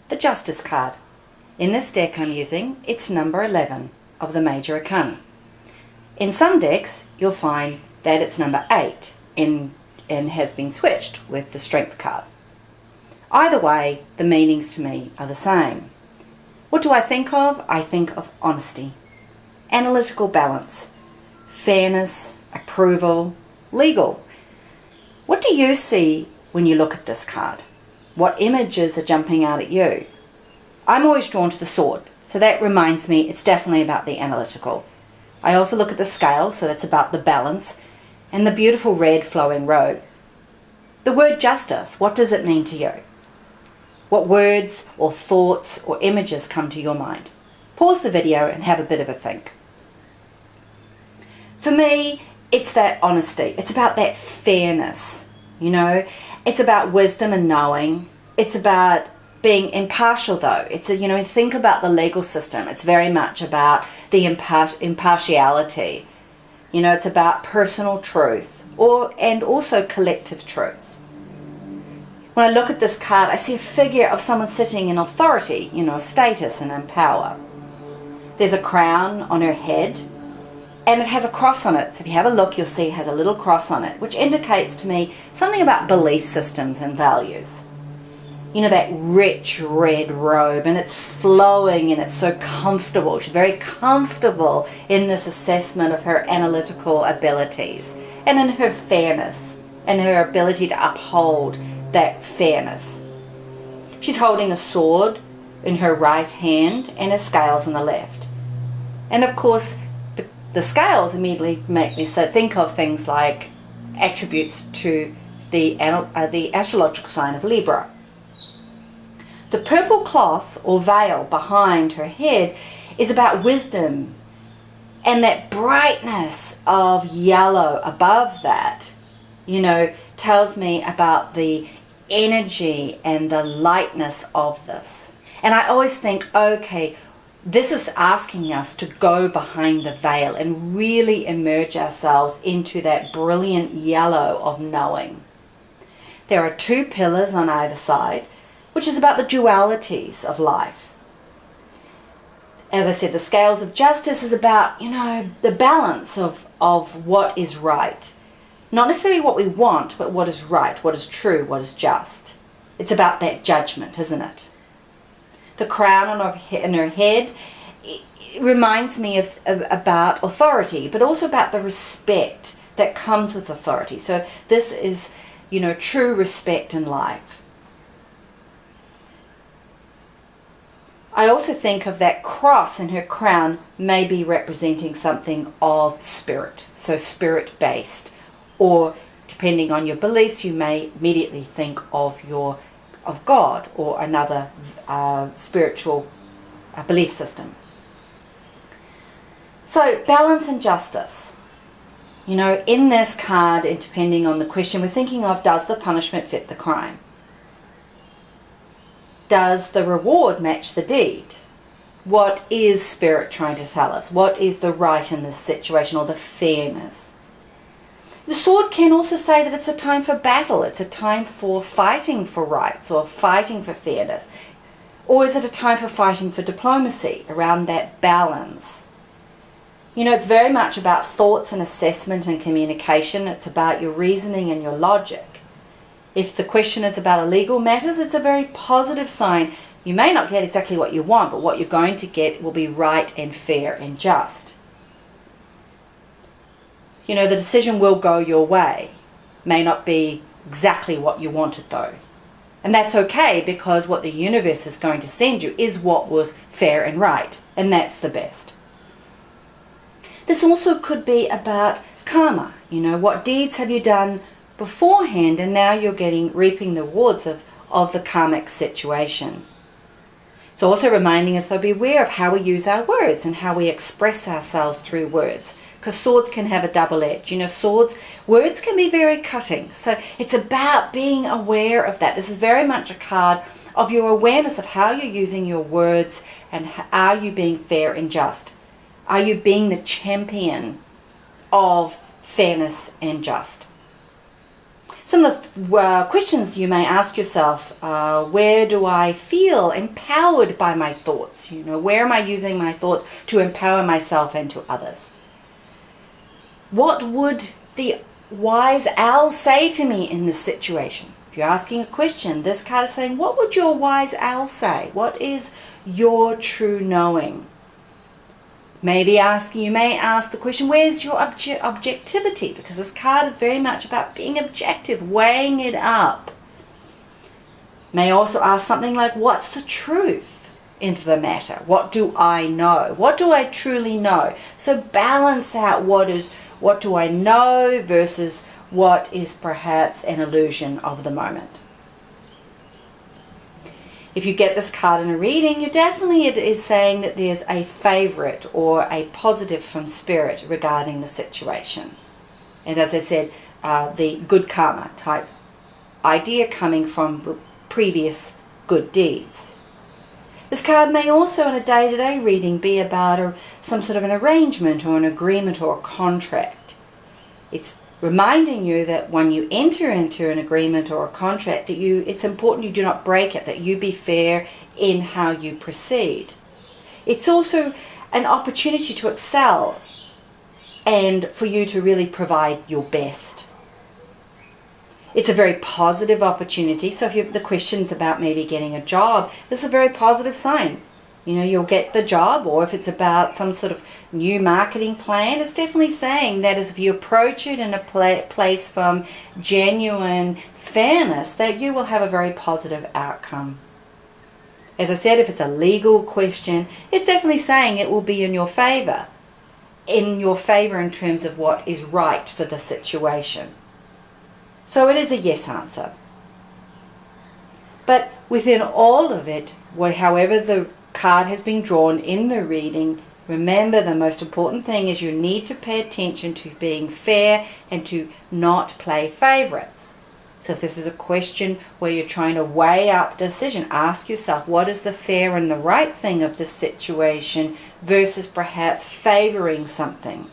the Justice card. In this deck I'm using, it's number 11 of the Major Arcana. In some decks, you'll find that it's number 8 and has been switched with the Strength card. Either way, the meanings to me are the same. What do I think of? I think of honesty, analytical balance, fairness, approval, legal. What do you see when you look at this card? What images are jumping out at you? I'm always drawn to the sword, so that reminds me it's definitely about the analytical. I also look at the scale, so that's about the balance, and the beautiful red flowing robe. The word justice, what does it mean to you? What words or thoughts or images come to your mind? Pause the video and have a bit of a think. For me, it's that honesty. It's about that fairness, you know. It's about wisdom and knowing. It's about being impartial, though. It's think about the legal system. It's very much about the impartiality. It's about personal truth and also collective truth. When I look at this card, I see a figure of someone sitting in authority, status and in power. There's a crown on her head, and it has a cross on it. So if you have a look, you'll see it has a little cross on it, which indicates to me something about belief systems and values. That rich red robe, and it's flowing and it's so comfortable. She's very comfortable in this assessment of her analytical abilities and in her fairness and her ability to uphold that fairness. She's holding a sword in her right hand and her scales in the left. And of course, the scales immediately make me think of things like attributes to the astrological sign of Libra. The purple cloth or veil behind her head is about wisdom, and that brightness of yellow above that, tells me about the energy and the lightness of this. And I always think, okay, this is asking us to go behind the veil and really immerse ourselves into that brilliant yellow of knowing. There are 2 pillars on either side, which is about the dualities of life. As I said, the scales of justice is about, the balance of what is right. Not necessarily what we want, but what is right, what is true, what is just. It's about that judgment, isn't it? The crown on her head it reminds me about authority, but also about the respect that comes with authority. So this is, true respect in life. I also think of that cross in her crown maybe representing something of spirit, so spirit-based, or depending on your beliefs, you may immediately think of God or another spiritual belief system. So balance and justice. In this card, and depending on the question we're thinking of, does the punishment fit the crime? Does the reward match the deed? What is spirit trying to tell us? What is the right in this situation, or the fairness? The sword can also say that it's a time for battle. It's a time for fighting for rights or fighting for fairness. Or is it a time for fighting for diplomacy around that balance? It's very much about thoughts and assessment and communication. It's about your reasoning and your logic. If the question is about legal matters, it's a very positive sign. You may not get exactly what you want, but what you're going to get will be right and fair and just. The decision will go your way. May not be exactly what you wanted, though. And that's okay, because what the universe is going to send you is what was fair and right, and that's the best. This also could be about karma. What deeds have you done beforehand, and now you're reaping the rewards of the karmic situation. It's also reminding us, though, beware of how we use our words and how we express ourselves through words, because swords can have a double edge. Words can be very cutting. So it's about being aware of that. This is very much a card of your awareness of how you're using your words, and are you being fair and just? Are you being the champion of fairness and just? Some of the questions you may ask yourself, where do I feel empowered by my thoughts? Where am I using my thoughts to empower myself and to others? What would the wise owl say to me in this situation? If you're asking a question, this card is saying, what would your wise owl say? What is your true knowing? You may ask the question, where's your objectivity? Because this card is very much about being objective, weighing it up. May also ask something like, what's the truth into the matter? What do I know? What do I truly know? So balance out what do I know versus what is perhaps an illusion of the moment. If you get this card in a reading, it is saying that there's a favorite or a positive from spirit regarding the situation. And as I said, the good karma type idea coming from previous good deeds. This card may also in a day-to-day reading be about some sort of an arrangement or an agreement or a contract. It's reminding you that when you enter into an agreement or a contract, that it's important you do not break it, that you be fair in how you proceed. It's also an opportunity to excel and for you to really provide your best. It's a very positive opportunity. So if you have the questions about maybe getting a job, this is a very positive sign. You'll get the job, or if it's about some sort of new marketing plan, it's definitely saying that if you approach it in a place from genuine fairness, that you will have a very positive outcome. As I said, if it's a legal question, it's definitely saying it will be in your favor in terms of what is right for the situation. So it is a yes answer. But within all of it, however the card has been drawn in the reading, remember the most important thing is you need to pay attention to being fair and to not play favorites. So if this is a question where you're trying to weigh up decision, ask yourself, what is the fair and the right thing of the situation versus perhaps favoring something.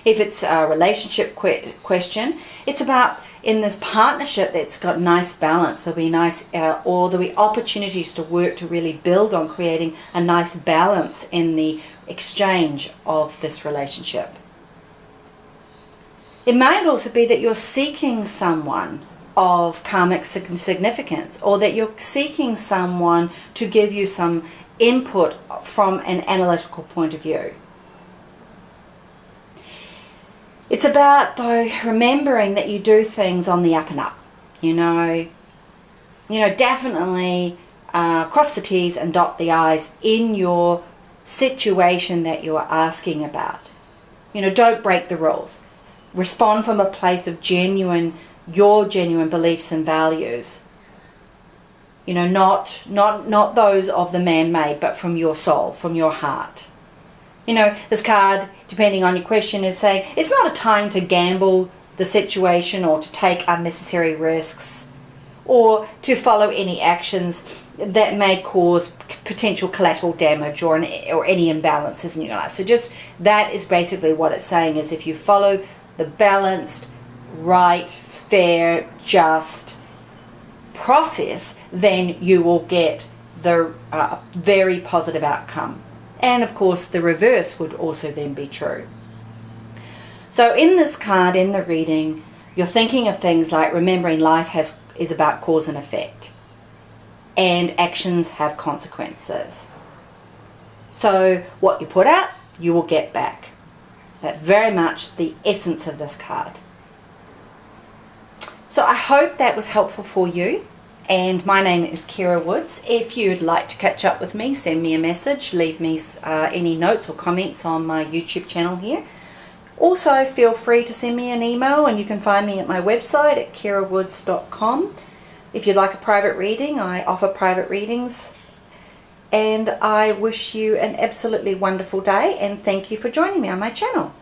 If it's a relationship question, it's about in this partnership that's got nice balance. There'll be there'll be opportunities to work to really build on creating a nice balance in the exchange of this relationship. It might also be that you're seeking someone of karmic significance, or that you're seeking someone to give you some input from an analytical point of view. It's about, though, remembering that you do things on the up and up. Definitely cross the T's and dot the I's in your situation that you are asking about. Don't break the rules. Respond from a place of your genuine beliefs and values. Not those of the man-made, but from your soul, from your heart. This card, depending on your question, is saying it's not a time to gamble the situation or to take unnecessary risks or to follow any actions that may cause potential collateral damage or any imbalances in your life. So just that is basically what it's saying, is if you follow the balanced, right, fair, just process, then you will get the very positive outcome. And of course the reverse would also then be true. So in this card, in the reading, you're thinking of things like remembering life is about cause and effect, and actions have consequences. So what you put out, you will get back. That's very much the essence of this card. So I hope that was helpful for you. And my name is Kira Woods. If you'd like to catch up with me, send me a message, leave me any notes or comments on my YouTube channel here. Also, feel free to send me an email, and you can find me at my website at kirawoods.com. If you'd like a private reading, I offer private readings. And I wish you an absolutely wonderful day, and thank you for joining me on my channel.